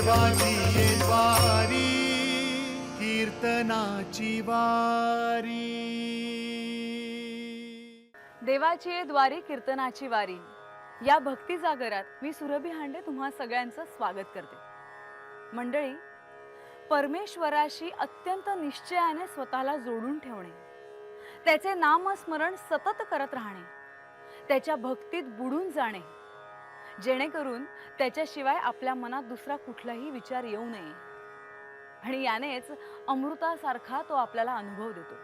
देवाची ये द्वारी कीर्तनाची वारी. देवाची द्वारी कीर्तनाची वारी या भक्ती जागरात मी सुरभी हांडे तुम्हा सगळ्यांचं स्वागत करते. मंडळी, परमेश्वराशी अत्यंत निश्चयाने स्वतःला जोडून ठेवणे, त्याचे नामस्मरण सतत करत राहणे, त्याच्या भक्तीत बुडून जाणे, जेणेकरून त्याच्याशिवाय आपल्या मनात दुसरा कुठलाही विचार येऊ नये, आणि यानेच अमृतासारखा तो आपल्याला अनुभव देतो.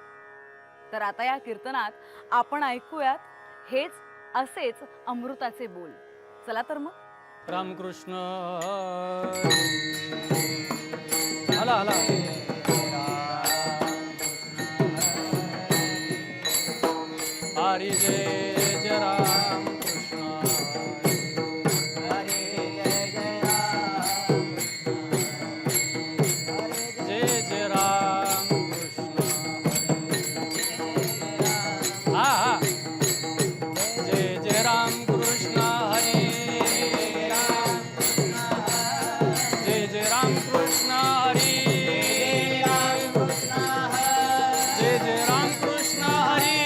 तर आता या कीर्तनात आपण ऐकूयात हेच असेच अमृताचे बोल. चला तर मग. रामकृष्ण आला आला. हरी जय जय राम कृष्ण, हरी जय जय राम, जय जय राम कृष्ण, हा हा, जय जय राम कृष्ण, हरे राम, जय जय राम कृष्ण, हरे राम, जय जय राम कृष्ण, हरे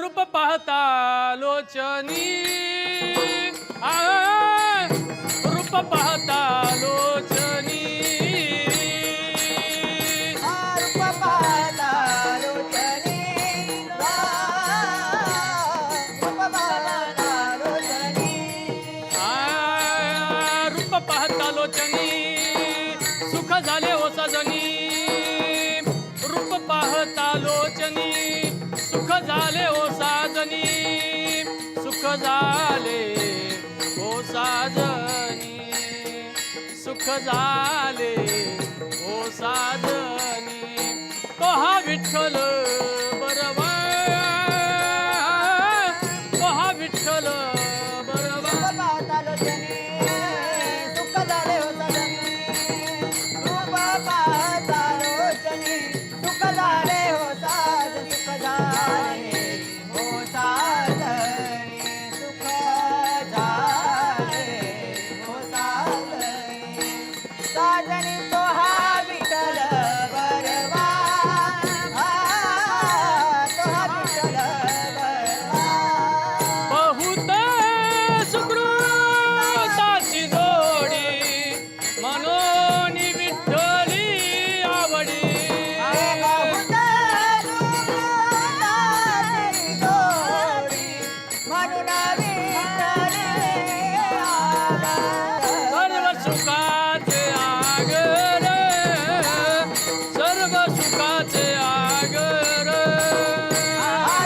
रूप पाहता लोचनी, रूप पाहता लोचनी, रूप पाहता लोचनी, रूप पाहता लोचनी, रूप पाहता लोचनी, सुख झाले हो सजनी, रूप पाहता लोचनी, सुख झाले ओ साजनी, सुख झाले ओ साजनी, सुख झाले ओ साजनी, तो हा विठ्ठल बरवा, तो हा विठ्ठल बरवा. रूप पाहता लोचनी, सुख झाले हो सजनी, रूप पाहता लोचनी, सुख झाले हो साज, सुख झाले हो साजनी, सुख झाले हो साजनी, साजनी तो हा विठ्ठल बरवा, तो हा विठ्ठल बरवा. बहुत सुकृताची जोडी, मनोनी विठ्ठली आवडी, सर्व सुखाचे आगर, सर्व सुखाचे आगर,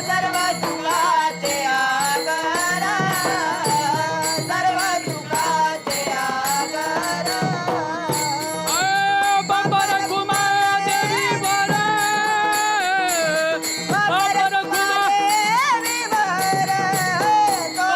सर्व सुखाचे आगर, सर्व सुखाचे आगर. बाबर घुमा देवी बर, बाबर घुमा, देवी वर, तो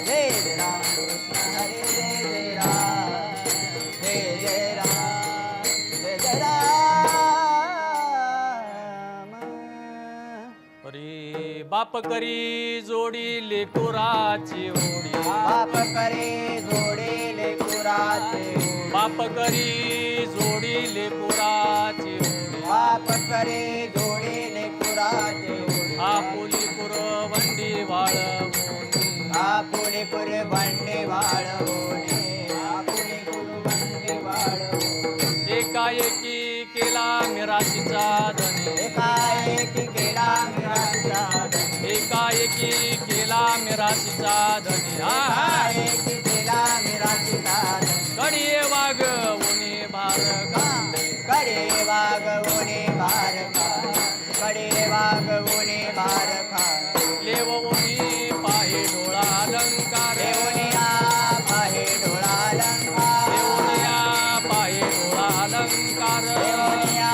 जय जय राम कृष्ण हरे जय जय राम जय जय राम जय जय राम अरे बाप करी जोडी लेकुराची ओढी बाप करे जोडे लेकुराचे बाप करी जोडी लेकुराची ओढी बाप करे जोडे लेकुराचे आपुली पुरवंडी वाळवोनी आपुले पुर भांडे वाळवणे आपुले पुर भांडे वाळवणे एकाएकी केला मिराशीचा धनी एकाएकी केला मिराशीचा धनी एकाएकी केला मिराशीचा धनी एकाएकी केला मिराशीचा धनी कडिये वागवूनी भार कडे वागवणे भार खा कडे वागवणे भार खा लेववूनी पाहे डोळा अलंकार देवनिया पाहे डोळा अलंकार देवनिया पाहे डोळा अलंकार देवनिया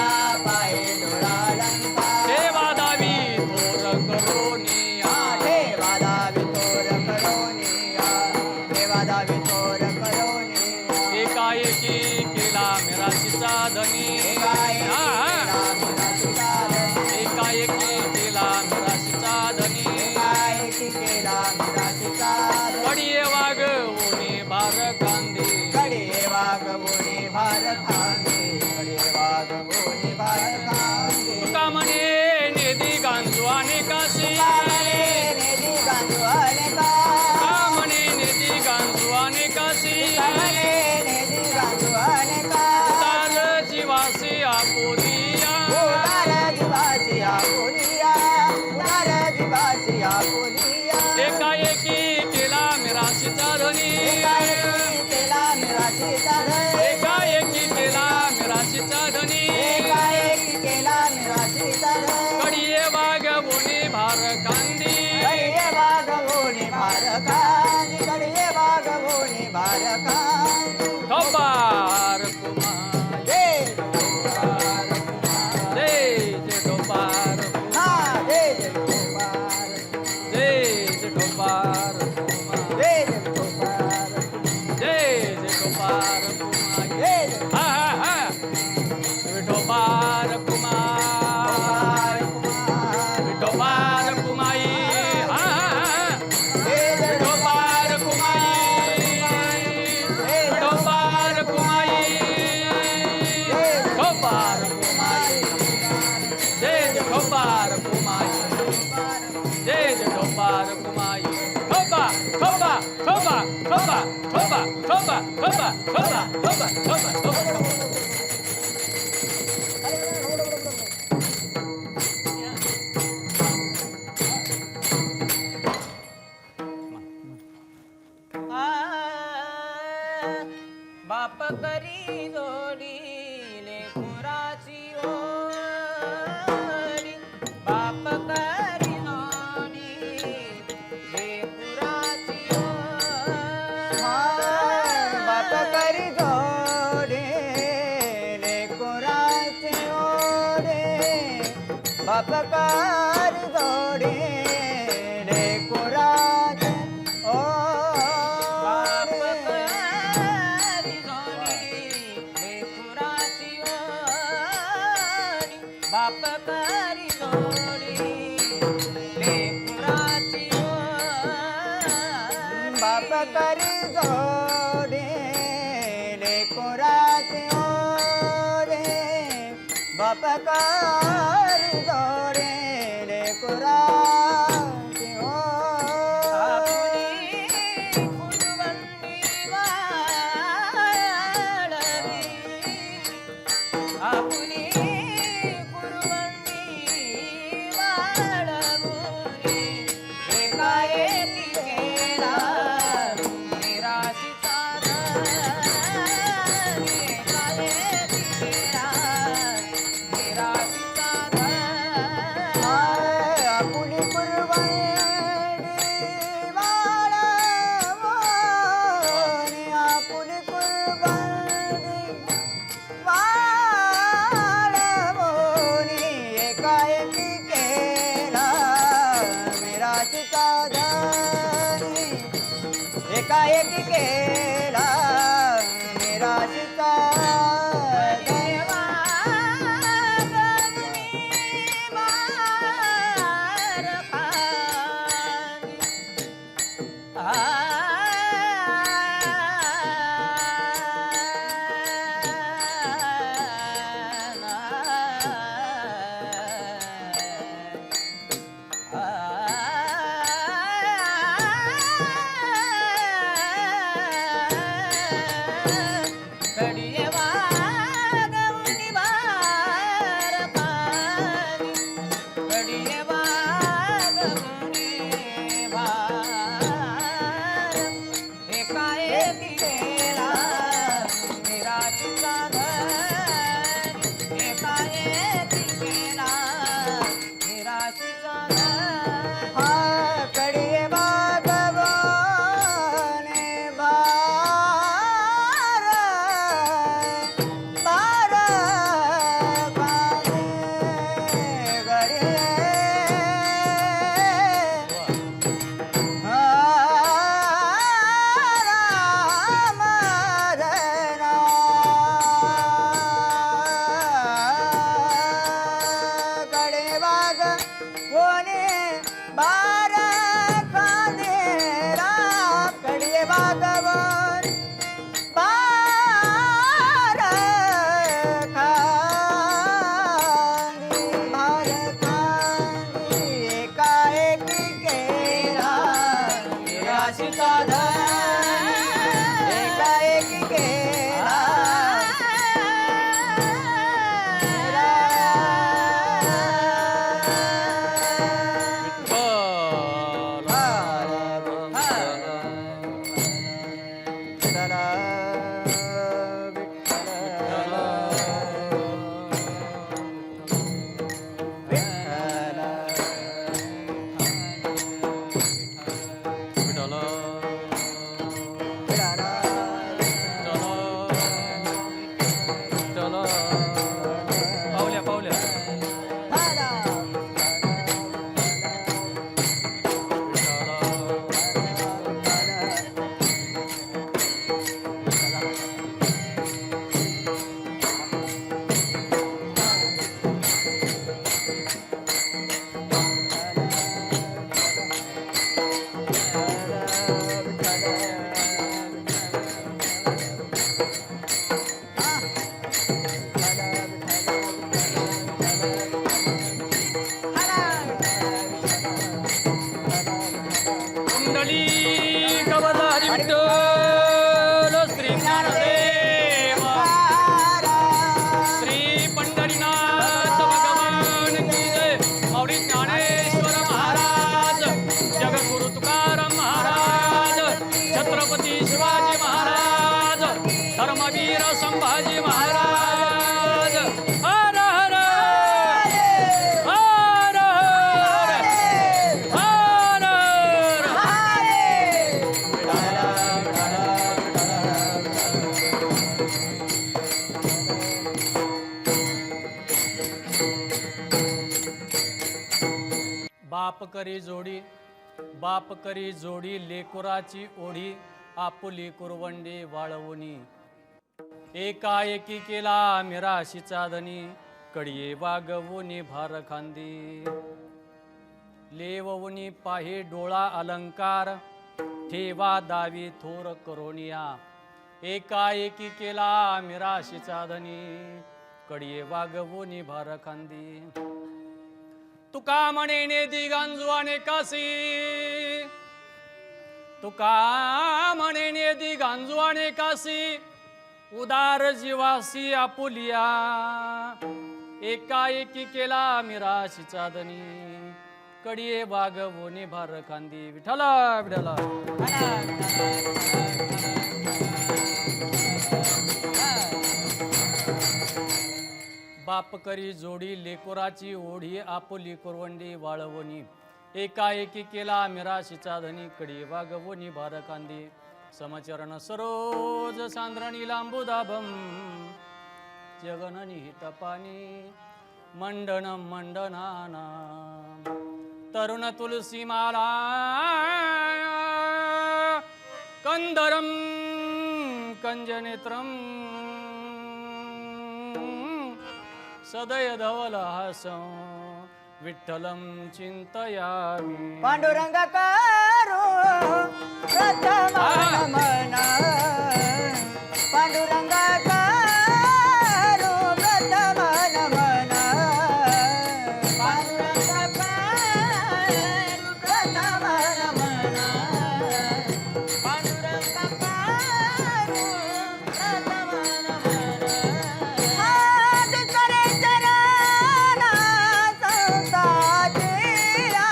पाहे डोळा अलंकार देवा दावी थोर करोनिया देवादा वितोर करोनिया देवादा वितोर करोनिया एकाएकी केला मिराशीचा धनी एकाएकी केला मिराशीचा धनी कडिये वागवूनी भार कांदे कडे वागवणे भार खांदे कडे वागवणे भार खांदे तुका म्हणे नेदी गांजू अनेकाशी नेदी गांजू अनेका तुका म्हणे नेदी गांजू अनेकाशी नेदी गांजू अनेका तार जीवासी आपुदिया उदार दिवासी आपुलिया उदार दिवासी आपुलिया एकाएकी केला मिराशीचा धनी एकाएकी केला मिराशीचा धनी एकाएकी केला मिराशीचा धनी एकाएकी केला मिराशीचा धनी कडिये वागवूनी भार कांदी कडे वागवणे भार खांदी कडे वागवणे भार खांदी ठोपार कुमार जय जय जय ठोपार हा जय जय गोपाल जय जय ठोपार कुमार जय जय गोपाल जय जय ठोपार कुमार जय जय हा हा हा विठोबार कुमार विठोबार कुमाई हा हा हा विठोबार कुमाई विठोबार कुमाई ठोबार कुमाई जय जय ठोबार कुमाई जय जय ठोबार कुमाई ठोबा ठोबा ठोबा ठोबा ठोबा ठोबा ठोबा ठोबा ठोबा ठोबा ठोबा बाप करी जोडी लेकुराची ओढी बाप करी जोडी लेकुराची बाप करी जोडी लेकुराची ओढी बाप करी जोडी लेकुराची बाप करी जोडी लेकुराची बाप करी जोडी लेकुराची बाप करी जोडी लेकुराची आपुली एकाएकी केला मिराशीचा धनी एकाएकी केला मिराशीचा धनी एकाएकी केला निराशिता देवा गगनी मार खाली. घडिये वागवूनी भार खाली. घडिये वागवूनी भार. एकाएकी केला निराशीचा धन. एकाएकी केला निराशीचा धन. हा घडिये वागवूनी भार. भार खाली. घडिये एकाएकी केला निराशीचा धन. एकाएकी केला पावल्या पावल्या कुंडली कवलारी विठ्ठल श्री ज्ञानदेव श्री पंढरीनाथ भगवान की जय. माऊली ज्ञानेश्वर महाराज, जगद्गुरु तुकाराम महाराज, छत्रपती शिवाजी महाराज, धर्मवीर संभाजी महाराज. हर हर हर हर हर. बाप करी जोडी, बाप करी जोडी, लेकुराची ओढी, आपुली कुरवंडी वाळवणी. एकाएकी केला मिराशीचा धनी, कडिये वागवूनी भार खांदी. लेववूनी पाहे डोळा अलंकार, ठेवा दावी थोर करोनिया. एकाएकी केला मिराशीचा धनी, कडिये वागवूनी भार खांदी. तुका म्हणे नेदी गांजवाने कासी, तुका म्हणे नेदी गांजवाने कासी. उदार जीवासी आपुलिया, एकाएकी केला मिराशीचा धनी, कडिये वागवूनी भार खांदी. विठ्ठला विठ्ठला. बाप करी जोडी, लेकुराची ओढी, आपुली कुरवंडी वाळवणी. एकाएकी केला मिराशीचा धनी, कडिये वागवूनी भार खांदी. समचरण सरोज सांद्रणी लांबुदाभम, जगन निहित पाणी मंडन मंडनाना. तरुण तुलसी माला कंदरम कंजनेत्रम सदय धवलहासं विठ्ठलं चिंतयामि. पांडुरंग करू प्रथम नमन पांडुरंग करू प्रथम नमन पांडुरंग करू प्रथम नमन पांडुरंग करू प्रथम नमन हात करे चरण संताजिया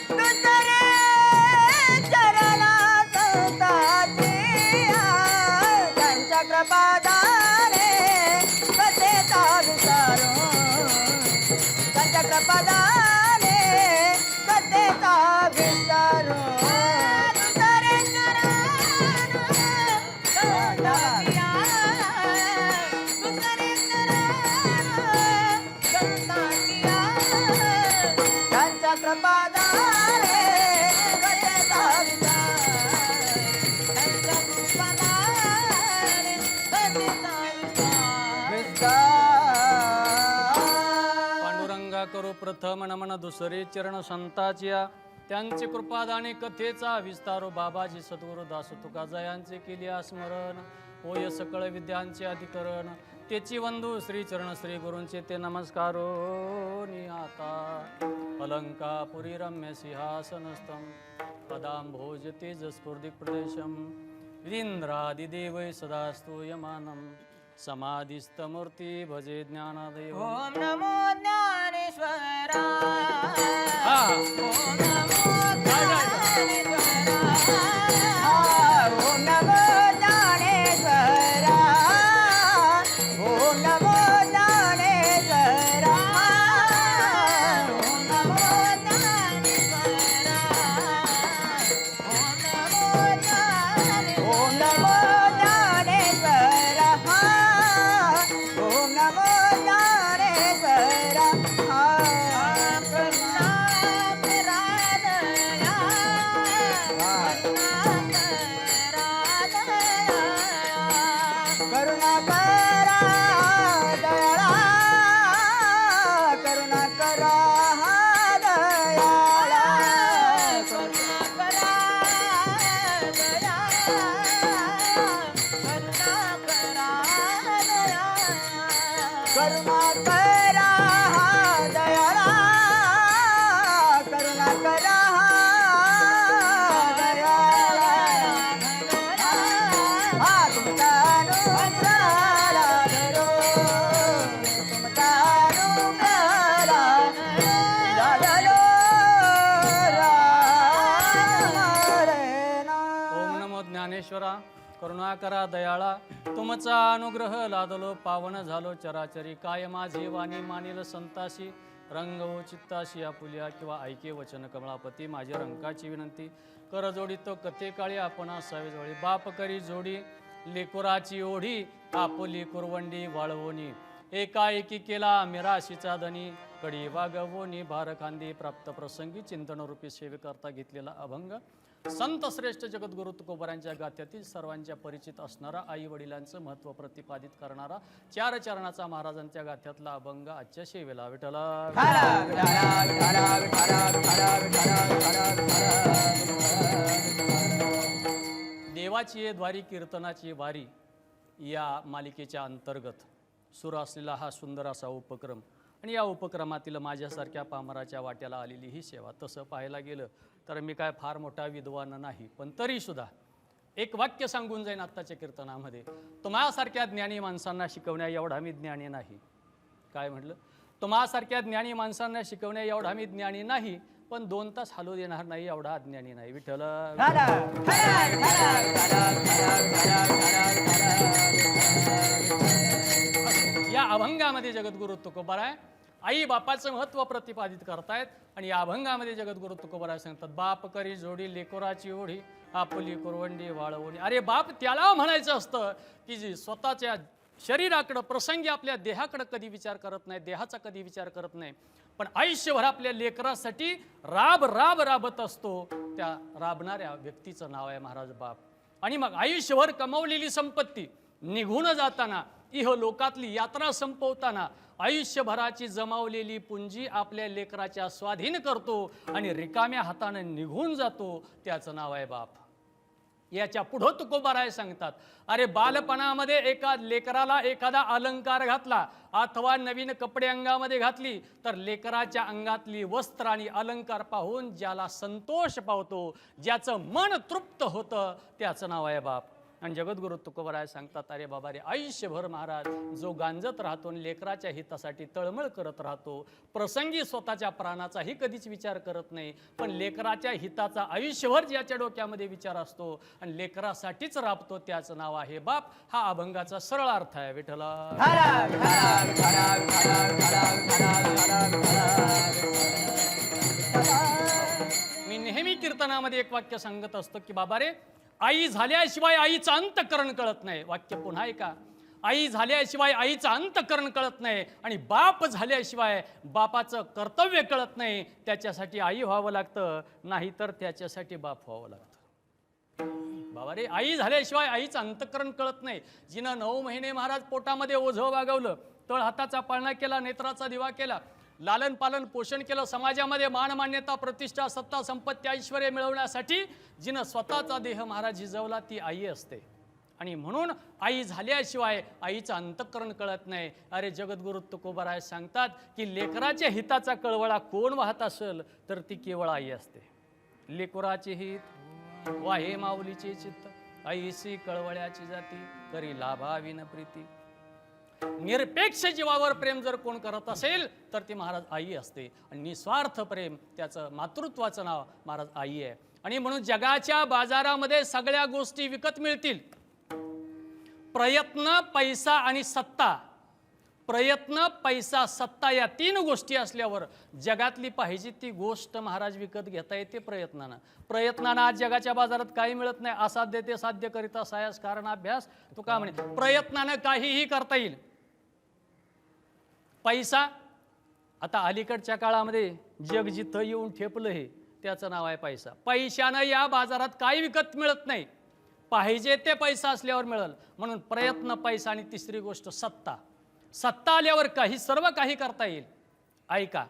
दुसरे चरण संताजिया त्यांच्या कृपादाने कथेचा विचारो त्यांच्या कृपादाने कथेचा विचारो दुसरे चरण संताजिया दुसरे चरण संताजिया त्यांच्या कृपादाने कथेचा विचार त्यांच्या कृपादाने कथेचा विचार पांडुरंगा करू प्रथम नमन दुसरे चरण संताचिया त्यांचे कृपादाने कथेचा विस्तारो बाबाजी सद्गुरु दास तुकाजा यांचे केले स्मरण होय सकळ विद्यांचे अधिकरण त्याची वंदू श्री चरण श्री गुरूंचे ते नमस्कारो निहाता अलंकापुरी रम्य सिंहासनस्थं पदांभोज तेजस्फुर्दिक प्रदेशम इंद्रादिदेवै सदा स्तूयमानं समाधिस्थमूर्ती भजे ज्ञानदेव. ओम नमो ज्ञानेश्वराय हा. ओम नमो ज्ञानेश्वराय ओम नमो ज्ञानेश्वराय ओम नमो ज्ञानेश्वराय ओम नमो ज्ञानेश्वराय ओम नमो ज्ञानेश्वराय ओम नमो ज्ञानेश्वराय ओम नमो करुणा करा दयाळा करुणा करा दयाळा हा तुमचा अनुग्रहाला धरो तुमचा अनुग्रहाला झालो राम रे ना. ओम नमो ज्ञानेश्वरा करुणा करा दयाळा तुमचा अनुग्रह लादलो पावन झालो चराचरी काय माझी वाणी मानिल संताशी रंग ओ चित्ताशी आपुल्या किंवा ऐके वचन कमळापती माझ्या रंकाची विनंती कर जोडी तो कथे काळी आपण असावे जोडी बाप करी जोडी लेकुराची ओढी आपुली कुरवंडी वाळवोनी एकाएकी केला मिराशीचा धनी कडी वागवोनी भारखांदी प्राप्त प्रसंगी चिंतन रूपी सेवेकरता घेतलेला अभंग संत श्रेष्ठ जगद्गुरु तुकोबारांच्या गाथ्यातील सर्वांच्या परिचित असणारा आई वडिलांचं महत्त्व प्रतिपादित करणारा चार चरणाचा महाराजांच्या गाथ्यातला अभंग आजच्या सेवेला विठला. देवाची द्वारी कीर्तनाची वारी या मालिकेच्या अंतर्गत सुरू असलेला हा सुंदर असा उपक्रम आणि या उपक्रमातील माझ्यासारख्या पामराच्या वाट्याला आलेली ही सेवा. तसं पाहायला गेलं तर मी काय फार मोठा विद्वान नाही, पण तरीसुद्धा एक वाक्य सांगून जाईन आत्ताच्या कीर्तनामध्ये. तुम्हासारख्या ज्ञानी माणसांना शिकवण्या एवढा मी ज्ञानी नाही. काय म्हटलं? तुम्हासारख्या ज्ञानी माणसांना शिकवण्या एवढा मी ज्ञानी नाही, पण 2 तास हलू देणार नाही एवढा अज्ञानी नाही. विठ्ठल. या अभंगामध्ये जगद्गुरु तुकोबाराय आई बापाचं महत्त्व प्रतिपादित करतायत आणि या अभंगामध्ये जगद्गुरु तुकोबाराय सांगतात बाप करी जोडी लेकोराची ओढी आपुली कुरवंडी वाळवणी. अरे बाप त्याला म्हणायचं असतं की जी स्वतःच्या शरीराकडं प्रसंगी आपल्या देहाकडं कधी विचार करत नाही, देहाचा कधी विचार करत नाही, पण आयुष्यभर आपल्या लेकरासाठी राबत असतो. त्या राबणाऱ्या व्यक्तीचं नाव आहे महाराज बाप. आणि मग आयुष्यभर कमावलेली संपत्ती निघून जाताना, इहलोकातली यात्रा संपवताना आयुष्यभराची जमावलेली पुंजी आपल्या लेकराच्या स्वाधीन करतो आणि रिकाम्या हाताने निघून जातो, त्याचं नाव आहे बाप. याच्या पुढं तुकोबाराय सांगतात, अरे बालपणामध्ये एका लेकराला एखादा अलंकार घातला अथवा नवीन कपडे अंगामध्ये घातली तर लेकराच्या अंगातली वस्त्र आणि अलंकार पाहून ज्याला संतोष पावतो, ज्याचं मन तृप्त होतं, त्याचं नाव आहे बाप. आणि जगद्गुरु तुकोबाराय सांगतात, अरे बाबा रे, आयुष्यभर महाराज जो गांजत राहतो आणि लेकराच्या हितासाठी तळमळ करत राहतो, प्रसंगी स्वतःच्या प्राणाचाही कधीच विचार करत नाही, पण लेकराच्या हिताचा आयुष्यभर ज्याच्या डोक्यामध्ये विचार असतो आणि लेकरासाठीच राबतो, त्याचं नाव आहे बाप. हा अभंगाचा सरळ अर्थ आहे. विठ्ठला मी नेहमी कीर्तनामध्ये एक वाक्य सांगत असतो की बाबा रे, आई झाल्याशिवाय आईचं अंतःकरण कळत नाही. वाक्य पुन्हा ऐका, आई झाल्याशिवाय आईचं अंतःकरण कळत नाही आणि बाप झाल्याशिवाय बापाचं कर्तव्य कळत नाही. त्याच्यासाठी आई व्हावं लागतं, नाहीतर त्याच्यासाठी बाप व्हावं लागतं. बाबा रे, आई झाल्याशिवाय आईचं अंतःकरण कळत नाही. जिनं 9 महिने महाराज पोटामध्ये ओझं वागवलं, तळ हाताचा पाळणा केला, नेत्राचा दिवा केला, लालन पालन पोषण केलं, समाजामध्ये मान मान्यता प्रतिष्ठा सत्ता संपत्ती ऐश्वर्य मिळवण्यासाठी जिनं स्वतःचा देह महाराज झिजवला, ती आई असते. आणि म्हणून आई झाल्याशिवाय आईचं अंतःकरण कळत नाही. अरे जगद्गुरु तुकोबाराय सांगतात की लेकराच्या हिताचा कळवळा कोण वाहत असेल तर ती केवळ आई असते. लेकराचे हित वाहे माऊलीचे चित्त, आईसी कळवळ्याची जाती, करी लाभाविन प्रीती. निरपेक्ष जीवावर प्रेम जर कोण करत असेल तर ती महाराज आई असते. आणि निस्वार्थ प्रेम, त्याचं मातृत्वाचं नाव महाराज आई आहे. आणि म्हणून जगाच्या बाजारामध्ये सगळ्या गोष्टी विकत मिळतील, प्रयत्न, पैसा आणि सत्ता. प्रयत्न, पैसा, सत्ता या 3 गोष्टी असल्यावर जगातली पाहिजे ती गोष्ट महाराज विकत घेता येते प्रयत्नानं. प्रयत्नानं आज जगाच्या बाजारात काही मिळत नाही. असाध्य ते साध्य करिता सायास कारण अभ्यास, तो का म्हणे प्रयत्नानं काहीही करता येईल. पैसा, आता अलीकडच्या काळामध्ये जग जिथं येऊन ठेपलं हे, त्याचं नाव आहे पैसा. पैशानं या बाजारात काही विकत मिळत नाही, पाहिजे ते पैसा असल्यावर मिळेल. म्हणून प्रयत्न, पैसा आणि तिसरी गोष्ट सत्ता. सत्ता आल्यावर सर्व काही करता येईल. ऐका,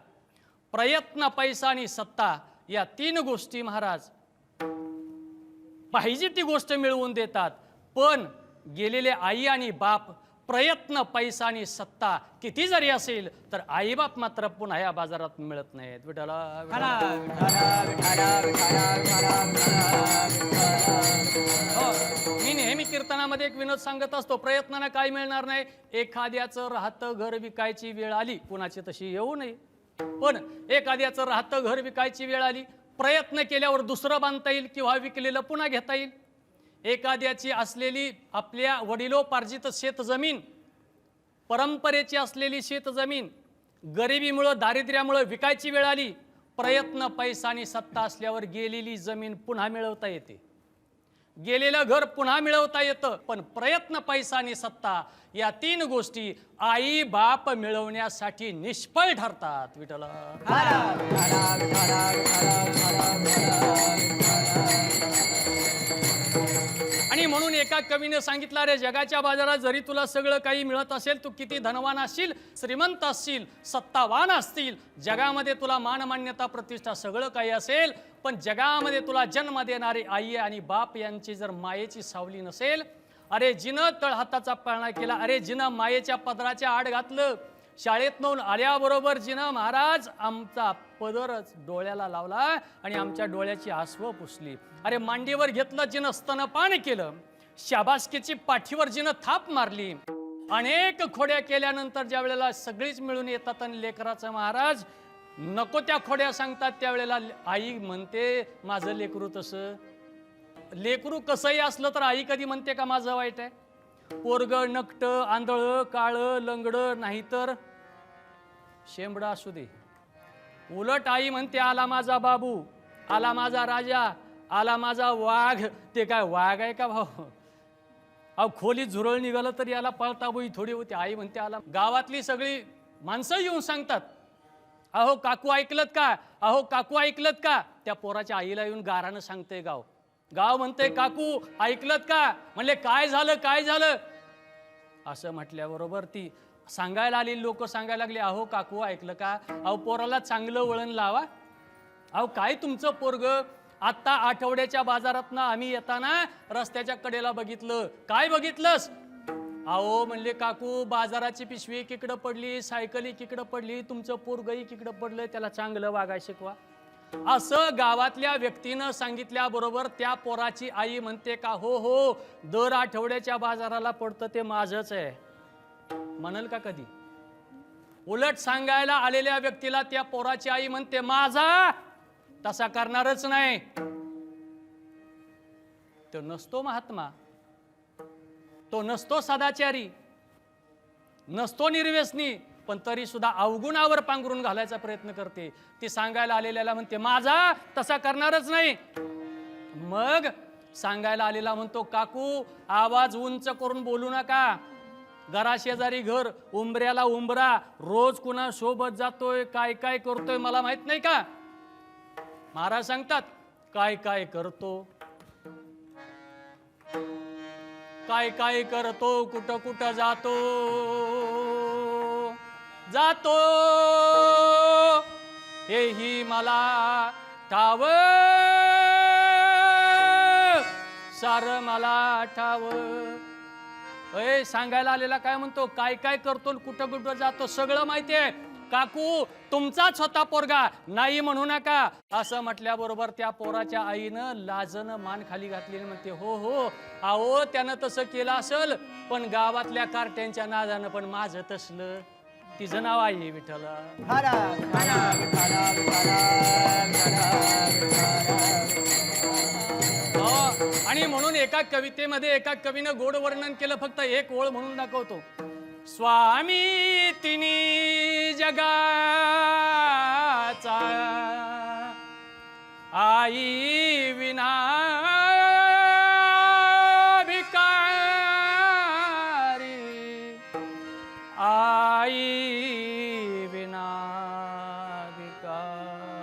प्रयत्न, पैसा आणि सत्ता या 3 गोष्टी महाराज पाहिजे ती गोष्ट मिळवून देतात. पण गेलेले आई आणि बाप, प्रयत्न, पैसा आणि सत्ता किती जरी असेल तर आईबाप मात्र पुन्हा या बाजारात मिळत नाहीत. विठ्ठला मी नेहमी कीर्तनामध्ये एक विनोद सांगत असतो, प्रयत्नानं काय मिळणार नाही. एखाद्याचं राहतं घर विकायची वेळ आली, कुणाची तशी येऊ नये, पण एखाद्याचं राहतं घर विकायची वेळ आली, प्रयत्न केल्यावर दुसरं बांधता येईल किंवा विकलेलं पुन्हा घेता येईल. एखाद्याची असलेली आपल्या वडिलोपार्जित शेतजमीन, परंपरेची असलेली शेतजमीन गरिबीमुळं दारिद्र्यामुळं विकायची वेळ आली, प्रयत्न, पैसा आणि सत्ता असल्यावर गेलेली जमीन पुन्हा मिळवता येते, गेलेलं घर पुन्हा मिळवता येतं. पण प्रयत्न, पैसा आणि सत्ता या 3 गोष्टी आई बाप मिळवण्यासाठी निष्फळ ठरतात. विठ्ठला आणि म्हणून एका कवीने सांगितलं, रे जगाच्या बाजारात जरी तुला सगळं काही मिळत असेल, तू किती धनवान असशील, श्रीमंत असशील, सत्तावान असतील, जगामध्ये तुला मानमान्यता प्रतिष्ठा सगळं काही असेल, पण जगामध्ये तुला जन्म देणारे आई आणि बाप यांची जर मायेची सावली नसेल, अरे जिनं तळहाताचा पाळणा केला, अरे जिनं मायेच्या पदराच्या आड घातलं, शाळेत नोंद आल्याबरोबर जिनं महाराज आमचा पदरच डोळ्याला लावला आणि आमच्या डोळ्याची आसवं पुसली, अरे मांडीवर घेतलं जिनं स्तनपान केलं, शाबासकीची पाठीवर जिनं थाप मारली, अनेक खोड्या केल्यानंतर ज्या वेळेला सगळीच मिळून येतात आणि लेकराचं महाराज नको त्या खोड्या सांगतात, त्यावेळेला आई म्हणते माझं लेकरू तसं. लेकरू कसंही असलं तर आई कधी म्हणते का माझं वाईट आहे? पोरग नकट, आंधळ, काळ, लंगड, नाहीतर शेंबडा असू दे, उलट आई म्हणते आला माझा बाबू, आला माझा राजा, आला माझा वाघ. ते काय वाघ आहे का भाऊ? अहो खोलीत झुरळ निघालं तर याला पळताबोई थोडी होती. आई म्हणते आला. गावातली सगळी माणसं येऊन सांगतात, अहो काकू ऐकलत का, अहो काकू ऐकलत का? त्या पोराच्या आईला येऊन गारानं सांगते गाव, गाव म्हणते काकू ऐकलत का? म्हणले काय झालं काय झालं असं म्हटल्याबरोबर ती सांगायला आलेली लोक सांगायला लागले, अहो काकू ऐकलं का? अहो पोराला चांगलं वळण लावा. अहो काय तुमचं पोरग आत्ता आठवड्याच्या बाजारातनं आम्ही येताना रस्त्याच्या कडेला बघितलं. काय बघितलंस? अहो म्हणले काकू बाजाराची पिशवी एकीकडं पडली, सायकल एकीकडं पडली, तुमचं पोरग एकीकडं पडलं, त्याला चांगलं वागाय शिकवा. असं गावातल्या व्यक्तीनं सांगितल्याबरोबर त्या पोराची आई म्हणते का हो हो दर आठवड्याच्या बाजाराला पडतं ते माझंच आहे म्हणल का कधी? उलट सांगायला आलेल्या व्यक्तीला त्या पोराची आई म्हणते माझा तसा करणारच नाही. तो नसतो महात्मा, तो नसतो सदाचारी, नसतो निर्व्यसनी, पण तरी सुद्धा अवगुणावर पांघरून घालायचा प्रयत्न करते. ती सांगायला आलेल्याला म्हणते माझा तसा करणारच नाही. मग सांगायला आलेला म्हणतो काकू आवाज उंच करून बोलू नका. घराशेजारी घर, उंबऱ्याला उंबरा, रोज कुणा सोबत जातोय, काय काय करतोय मला माहित नाही का? महाराज सांगतात काय काय करतो, काय काय करतो, कुठं कुठं जातो जातो हेही मला ठाव, सार मला ठाव. सांगायला आलेला काय म्हणतो काय काय करतो, कुठं कुठं जातो सगळं माहितीये. काकू तुमचाच स्वतः पोरगा नाही म्हणू नका. असं म्हटल्याबरोबर त्या पोराच्या आईनं लाजनं मान खाली घातली, म्हणते हो हो अहो त्यानं तसं केलं असेल, पण गावातल्या कार्ट्यांच्या नादानं पण माझं तसलं. तिचं नाव आहे विठ्ठल. आणि म्हणून एका कवितेमध्ये एका कवीनं गोड वर्णन केलं, फक्त एक ओळ म्हणून दाखवतो. स्वामी तिनी जगाचा आई विना भिकारी, आई विना भिकारी,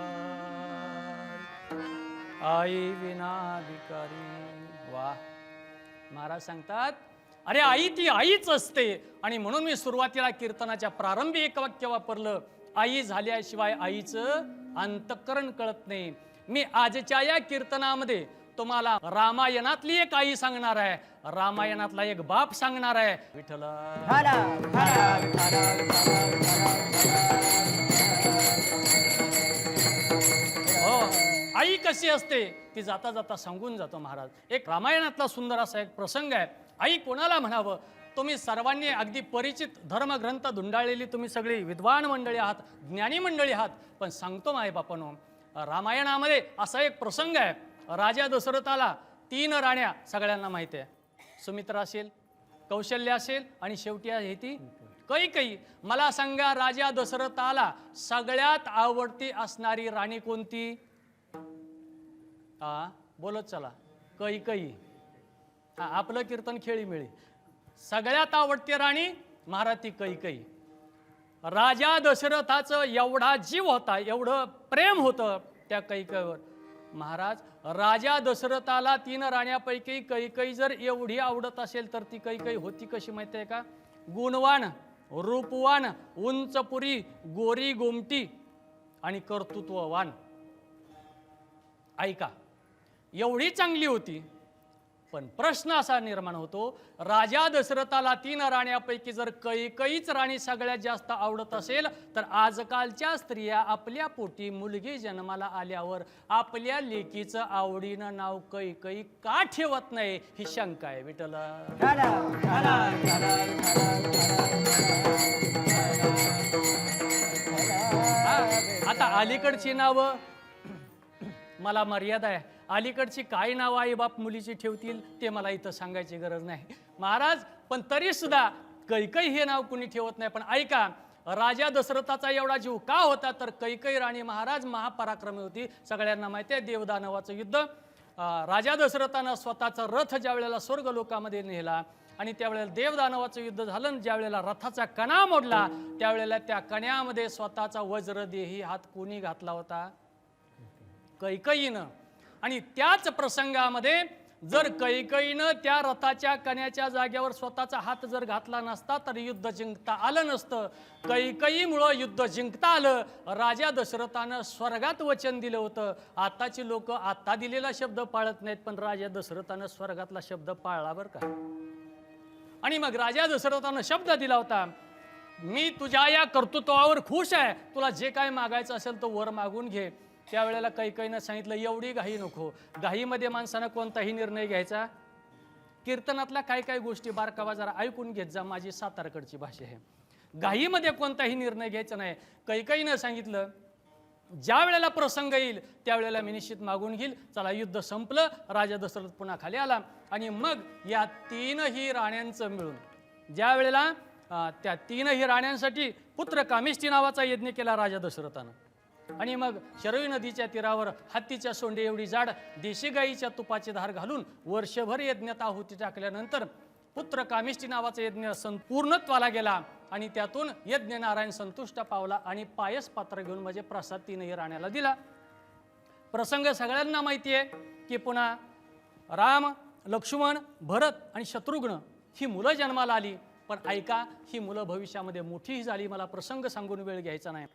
आई विना भिकारी. वा, महाराज सांगतात अरे आई ती आईच असते. आणि म्हणून मी सुरुवातीला कीर्तनाच्या प्रारंभी एक वाक्य वापरलं, आई झाल्याशिवाय आईचं अंतःकरण कळत नाही. मी आजच्या या कीर्तनामध्ये तुम्हाला रामायणातली एक आई सांगणार आहे, रामायणातला एक बाप सांगणार आहे. विठ्ठल हो, आई कशी असते ती जाता जाता सांगून जातो महाराज. एक रामायणातला सुंदर असा एक प्रसंग आहे. आई कोणाला म्हणावं? तुम्ही सर्वांनी अगदी परिचित धर्मग्रंथ धुंडाळलेली तुम्ही सगळी विद्वान मंडळी आहात, ज्ञानी मंडळी आहात, पण सांगतो माय बापानो, रामायणामध्ये असा एक प्रसंग आहे. राजा दशरथाला 3 राण्या सगळ्यांना माहिती आहे. सुमित्रा असेल, कौशल्य असेल आणि शेवटी आहे ती कैकेयी. मला सांगा राजा दशरथाला सगळ्यात आवडती असणारी राणी कोणती? बोलत चला. कैकेयी. आपलं कीर्तन खेळी मिळी. सगळ्यात आवडती राणी महाराज ती कैकेयी. राजा दशरथाचं एवढा जीव होता, एवढं प्रेम होतं त्या कैकेयीवर. महाराज राजा दशरथाला 3 राण्यापैकी कैकेयी जर एवढी आवडत असेल तर ती कैकेयी होती कशी माहिती आहे का? गुणवान, रूपवान, उंचपुरी, गोरी गोमटी आणि कर्तृत्ववान. ऐका, एवढी चांगली होती. पण प्रश्न असा निर्माण होतो, राजा दशरथाला 3 राण्यापैकी जर कैकेयीच राणी सगळ्यात जास्त आवडत असेल तर आजकालच्या स्त्रिया आपल्या पोटी मुलगी जन्माला आल्यावर आपल्या लेकीचं आवडीनं नाव कैकेयी का ठेवत नाही ही शंका आहे. विठ्ठल आता अलीकडची नावं मला मर्यादा आहे. अलीकडची काय नाव आई बाप मुलीची ठेवतील ते मला इथं सांगायची गरज नाही महाराज. पण तरी सुद्धा कैकेयी हे नाव कुणी ठेवत नाही. पण ऐका, राजा दशरथाचा एवढा जीव का होता तर कैकेयी राणी महाराज महापराक्रमी होती. सगळ्यांना माहिती आहे देवदानवाचं युद्ध. राजा दशरथानं स्वतःचा रथ ज्या वेळेला स्वर्ग लोकामध्ये नेला आणि त्यावेळेला देवदानवाचं युद्ध झालं, ज्या वेळेला रथाचा कणा मोडला त्यावेळेला त्या कण्यामध्ये स्वतःचा वज्रदेही हात कोणी घातला होता? कैकेयीनं. आणि त्याच प्रसंगामध्ये जर कैकईनं त्या रथाच्या कण्याच्या जागेवर स्वतःचा हात जर घातला नसता तर युद्ध जिंकता आलं नसतं. कैकईमुळं युद्ध जिंकता आलं. राजा दशरथानं स्वर्गात वचन दिलं होतं. आताची लोक आता दिलेला शब्द पाळत नाहीत, पण राजा दशरथानं स्वर्गातला शब्द पाळला बरं का. आणि मग राजा दशरथानं शब्द दिला होता, मी तुझ्या या कर्तृत्वावर खुश आहे, तुला जे काय मागायचं असेल तो वर मागून घे. त्यावेळेला कैकईनं सांगितलं, एवढी घाई नको. घाईमध्ये माणसानं कोणताही निर्णय घ्यायचा. कीर्तनातल्या काय काय गोष्टी बारकावा जरा ऐकून घेत जा, माझी सातारकडची भाषा आहे. घाईमध्ये कोणताही निर्णय घ्यायचा नाही. कैकईनं सांगितलं, ज्या वेळेला प्रसंग येईल त्यावेळेला मी निश्चित मागून घेईल. चला, युद्ध संपलं. राजा दशरथ पुन्हा खाली आला. आणि मग या तीनही राण्यांचं मिळून ज्या वेळेला त्या तीनही राण्यांसाठी पुत्र कामिष्ठी नावाचा यज्ञ केला राजा दशरथानं. आणि मग शरयू नदीच्या तीरावर हत्तीच्या सोंडे एवढी जाड देशी गाईच्या तुपाची धार घालून वर्षभर यज्ञात आहुती टाकल्यानंतर पुत्र कामिष्ठी नावाचा यज्ञ संपूर्णत्वाला गेला. आणि त्यातून यज्ञ नारायण संतुष्ट पावला आणि पायस पात्र घेऊन म्हणजे प्रसाद तीनही राण्याला दिला. प्रसंग सगळ्यांना माहिती आहे की पुन्हा राम, लक्ष्मण, भरत आणि शत्रुघ्न ही मुलं जन्माला आली. पण ऐका, ही मुलं भविष्यामध्ये मोठीही झाली. मला प्रसंग सांगून वेळ घ्यायचा नाही.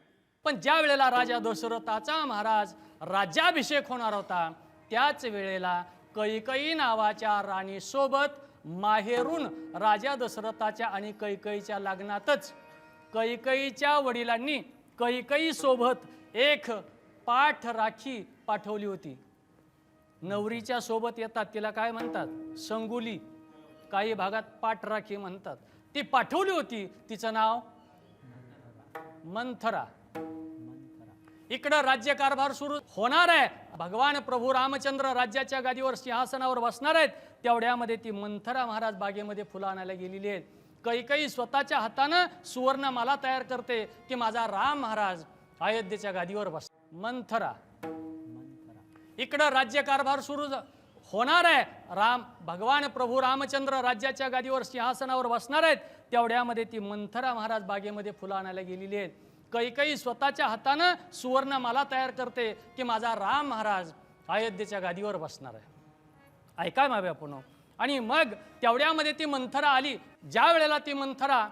पण ज्या वेळेला राजा दशरथाचा महाराज राज्याभिषेक होणार होता त्याच वेळेला कैकई नावाच्या राणीसोबत माहेरून राजा दशरथाच्या आणि कैकईच्या लग्नातच कैकईच्या वडिलांनी कैकई सोबत एक पाठ राखी पाठवली होती. नवरीच्या सोबत येतात तिला काय म्हणतात? संगुली. काही भागात पाठ राखी म्हणतात. ती पाठवली होती. तिचं नाव मंथरा. इकडं राज्यकारभार सुरू होणार आहे. भगवान प्रभू रामचंद्र राज्याच्या गादीवर सिंहासनावर बसणार आहेत. तेवढ्यामध्ये ती मंथरा महाराज बागेमध्ये फुलं आणायला गेलेली आहेत. कैकई स्वतःच्या हातानं सुवर्णमाला तयार करते की माझा राम महाराज अयोध्येच्या गादीवर बस. मंथरा. इकडं राज्यकारभार सुरू होणार आहे. भगवान प्रभू रामचंद्र राज्याच्या गादीवर सिंहासनावर बसणार आहेत. तेवढ्यामध्ये ती मंथरा महाराज बागेमध्ये फुलं आणायला गेलेली आहेत. कैकई स्वतःच्या हातानं सुवर्णमाला तयार करते की माझा राम महाराज अयोध्येच्या गादीवर बसणार आहे. ऐका माव्या पुन्हा. आणि मग तेवढ्यामध्ये ती मंथरा आली. ज्या वेळेला ती मंथरा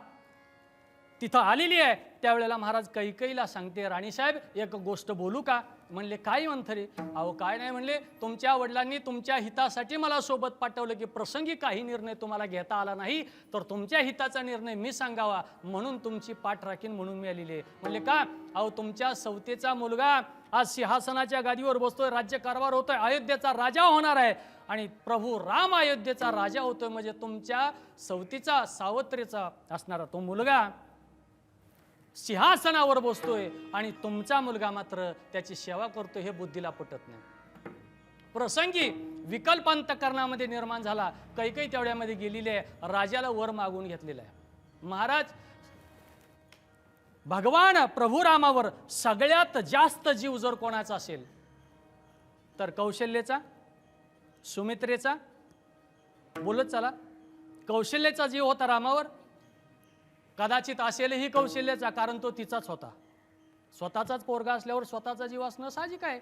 तिथं आलेली आहे त्यावेळेला महाराज कैकईला सांगते, राणीसाहेब एक गोष्ट बोलू का? म्हणले, काय मंथरे? अहो काय नाही म्हणले, तुमच्या वडिलांनी तुमच्या हितासाठी मला सोबत पाठवलं की प्रसंगी काही निर्णय तुम्हाला घेता आला नाही तर तुमच्या हिताचा निर्णय मी सांगावा म्हणून तुमची पाठ राखीन म्हणून मी आलेली आहे. म्हणले, का? अहो तुमच्या सवतेचा मुलगा आज सिंहासनाच्या गादीवर बसतोय, राज्यकारभार होतोय, अयोध्येचा राजा होणार आहे आणि प्रभू राम अयोध्येचा राजा होतोय म्हणजे तुमच्या सवतीचा सावत्रीचा असणारा तो मुलगा सिंहासनावर बसतोय आणि तुमचा मुलगा मात्र त्याची सेवा करतोय, हे बुद्धीला पटत नाही. प्रसंगी विकल्पांतकरणामध्ये निर्माण झाला. कैकई तेवढ्यामध्ये गेलेली आहे. राजाला वर मागून घेतलेला आहे. महाराज, भगवान प्रभू रामावर सगळ्यात जास्त जीव जर कोणाचा असेल तर कौशल्याचा, सुमित्रेचा. बोलत चला. कौशल्याचा जीव होता रामावर. कदाचित असेलही कौशल्याचा, कारण तो तिचाच होता. स्वतःचाच पोरगा असल्यावर स्वतःचा जीव असणं साहजिक आहे.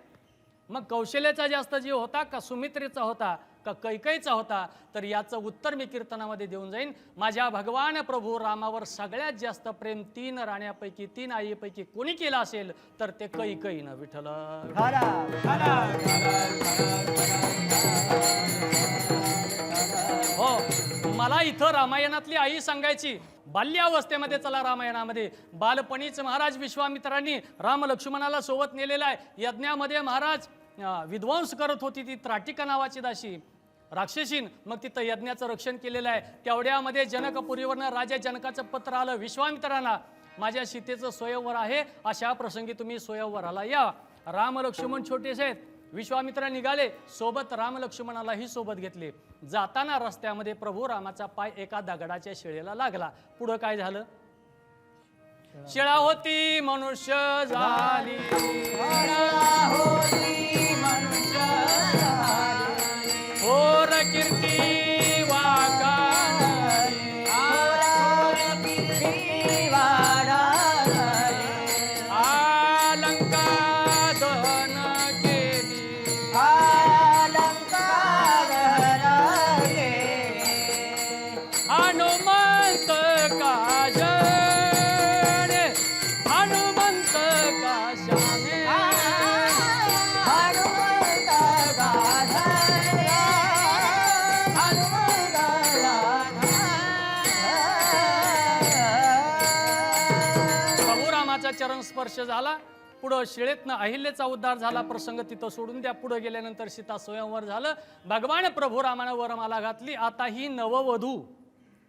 मग कौशल्याचा जास्त जीव होता का सुमित्रेचा होता का कैकईचा होता? तर याचं उत्तर मी कीर्तनामध्ये देऊन जाईन. माझ्या भगवान प्रभू रामावर सगळ्यात जास्त प्रेम 3 राण्यापैकी 3 आईपैकी कोणी केलं असेल तर ते कैकईनं. विठ्ठल हो, मला इथं रामायणातली आई सांगायची. बाल्यावस्थेमध्ये चला रामायणामध्ये बालपणीच महाराज विश्वामित्रांनी राम लक्ष्मणाला सोबत नेलेला आहे. यज्ञामध्ये महाराज विध्वंस करत होती ती त्राटिका नावाची दासी राक्षसीन. मग तिथं यज्ञाचं रक्षण केलेलं आहे. तेवढ्यामध्ये जनकपुरीवरनं राजा जनकाचं पत्र आलं विश्वामित्रांना, माझ्या सीतेचं स्वयंवर आहे, अशा प्रसंगी तुम्ही स्वयंवराला या. राम लक्ष्मण छोटेसे आहेत. विश्वामित्र निघाले, सोबत राम लक्ष्मणालाही सोबत घेतले. जाताना रस्त्यामध्ये प्रभू रामाचा पाय एका दगडाच्या शिळेला लागला. पुढं काय झालं? शिळा होती मनुष्य झाली, थोर कीर्ती वाकाली, अलंका दहन केली, चरण स्पर्श झाला. पुढं शिळेतनं अहिल्याचा उद्धार झाला. प्रसंग तिथं सोडून द्या. पुढे गेल्यानंतर सीता स्वयंवर झालं. भगवान प्रभू रामानं वरमाला घातली. आता ही नववधू,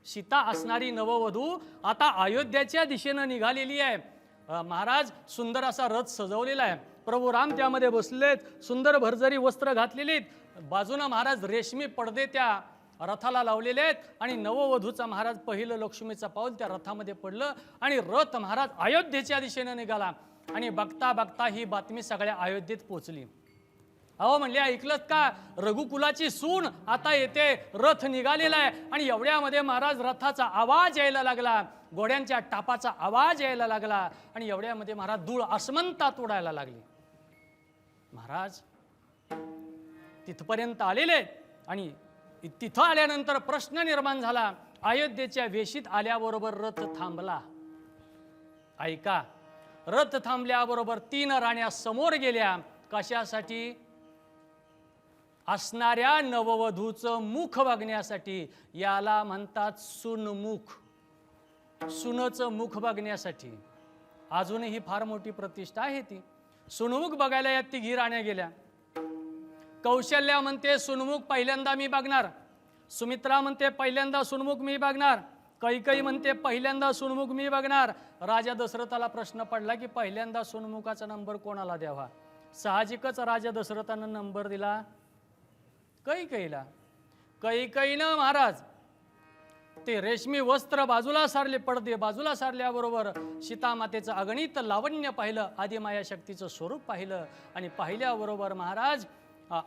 सीता असणारी नववधू आता अयोध्याच्या दिशेनं निघालेली आहे. महाराज सुंदर असा रथ सजवलेला आहे. प्रभू राम त्यामध्ये बसलेत. सुंदर भरजरी वस्त्र घातलेलीत. बाजूनं महाराज रेशमी पडदे त्या रथाला लावलेले आहेत. आणि नववधूचा महाराज पहिलं लक्ष्मीचं पाऊल त्या रथामध्ये पडलं आणि रथ महाराज अयोध्येच्या दिशेनं निघाला. आणि बघता बघता ही बातमी सगळ्या अयोध्येत पोचली. अहो म्हणले, ऐकलत का? रघुकुलाची सून आता येते, रथ निघालेला आहे. आणि एवढ्यामध्ये महाराज रथाचा आवाज यायला लागला, घोड्यांच्या टापाचा आवाज यायला लागला. आणि एवढ्यामध्ये महाराज धूळ आसमंतात उडायला लागली. महाराज तिथपर्यंत आलेले आणि तिथं आल्यानंतर प्रश्न निर्माण झाला. अयोध्येच्या वेशीत आल्याबरोबर रथ थांबला. ऐका, रथ थांबल्याबरोबर 3 राण्या समोर गेल्या. कशासाठी? असणाऱ्या नववधूचं मुख बघण्यासाठी. याला म्हणतात सुनमुख. सुनचं मुख बघण्यासाठी. अजूनही फार मोठी प्रतिष्ठा आहे ती. सुनमुख बघायला या 3 राण्या गेल्या. कौशल्या म्हणते सुनमुख पहिल्यांदा मी बघणार. सुमित्रा म्हणते पहिल्यांदा सुनमुख मी बघणार. कैकई म्हणते पहिल्यांदा सुनमुख मी बघणार. राजा दशरथाला प्रश्न पडला की पहिल्यांदा सुनमुखाचा नंबर कोणाला द्यावा? साहजिकच राजा दशरथानं नंबर दिला कैकईला. कैकईनं महाराज ते रेशमी वस्त्र बाजूला सारले, पडदे बाजूला सारल्याबरोबर सीतामातेचं अगणित लावण्य पाहिलं, आदिमाया शक्तीचं स्वरूप पाहिलं. आणि पाहिल्याबरोबर महाराज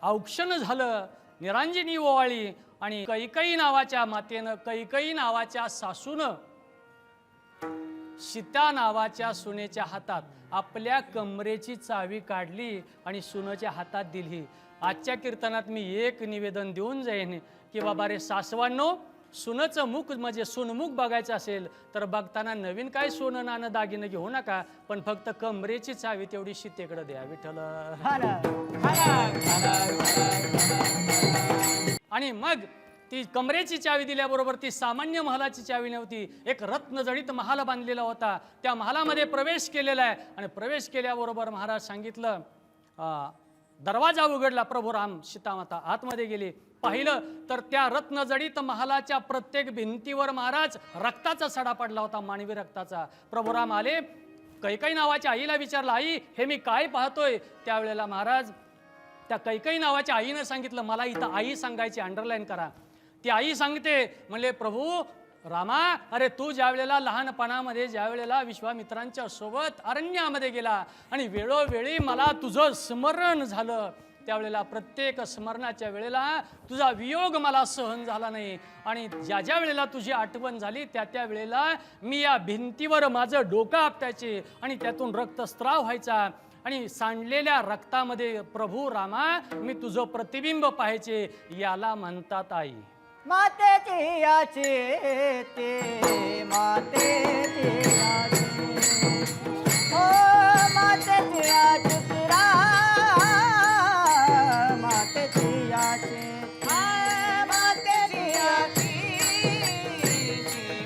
औक्षण झालं, निरांजनी ओवाळी. आणि कैकई नावाच्या मातेनं, कैकई नावाच्या सासूनं सीता नावाच्या सुनेच्या हातात आपल्या कमरेची चावी काढली आणि सुनेच्या हातात दिली. आजच्या कीर्तनात मी एक निवेदन देऊन जाईन की बाबा रे सासवांनो, सुनचं मुख म्हणजे सुनमुख बघायचं असेल तर बघताना नवीन काय सोनं नाणं दागिनं घेऊ नका, पण फक्त कमरेची चावी तेवढी सीतेकडे द्या. विठ्ठल. आणि मग ती कमरेची चावी दिल्याबरोबर ती सामान्य महालाची चावी नव्हती. एक रत्नजडित महाल बांधलेला होता. त्या महालामध्ये प्रवेश केलेला आहे. आणि प्रवेश केल्याबरोबर महाराज सांगितलं, दरवाजा उघडला. प्रभू राम सीतामाता आतमध्ये गेली. पाहिलं तर त्या रत्नजडित महालाच्या प्रत्येक भिंतीवर महाराज रक्ताचा सडा पडला होता, मानवी रक्ताचा. प्रभू राम आले. कैकई नावाच्या आईला विचारलं, आई हे मी काय पाहतोय? त्यावेळेला महाराज त्या कैकई नावाच्या आईनं सांगितलं, मला इथं आई सांगायची, अंडरलाईन करा. ती आई सांगते, म्हणले प्रभू रामा, अरे तू ज्या वेळेला लहानपणामध्ये ज्या वेळेला विश्वामित्रांच्या सोबत अरण्यामध्ये गेला आणि वेळोवेळी मला तुझं स्मरण झालं, त्यावेळेला प्रत्येक स्मरणाच्या वेळेला तुझा वियोग मला सहन झाला नाही. आणि ज्या ज्या वेळेला तुझी आठवण झाली त्या त्या वेळेला मी या भिंतीवर माझं डोकं आपटायचे आणि त्यातून रक्तस्राव व्हायचा. आणि सांडलेल्या रक्तामध्ये प्रभू रामा मी तुझं प्रतिबिंब पाहायचे. याला म्हणतात आई. मातेची याचे ते मातेची याचे, हो मातेची याचे तुरा, मातेची याचे, मातेची याची,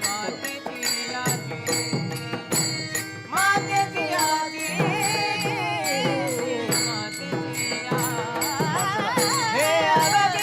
मातेची याची, मातेची याची, मातेची याची. हे अवघी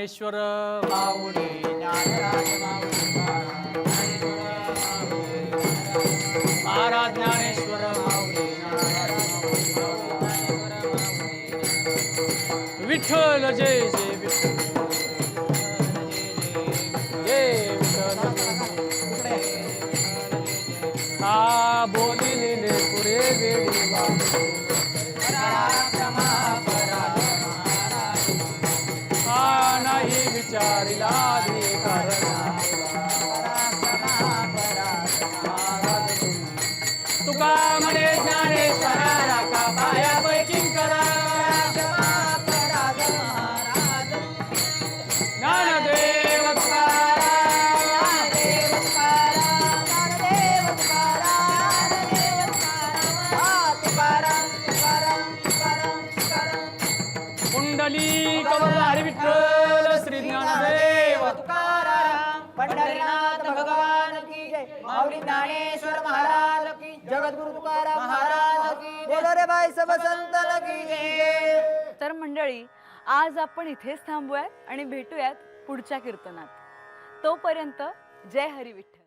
ज्ञानेश्वर माऊली ज्ञानराज माऊली महाराज ज्ञानेश्वर माऊली विठ्ठल जय जय विठ्ठल जय विठ्ठल हा बोलिले पुरे वेडी हा नाही विचारिला तुका म्हणे ज्ञानेश्वरा राखा पायापैकी करा ज्ञानदेव कुंडली कमल विठ्ठल श्री ज्ञानदेव पंढरीनाथ भगवान की जय माऊली ज्ञानेश्वर महाराज की जगद्गुरु तुकाराम महाराज की बोलो रे भाई सब संतन की जय. तर मंडळी आज आपण इथेच थांबूयात आणि भेटूयात पुढच्या कीर्तनात. तोपर्यंत जय हरी विठ्ठल.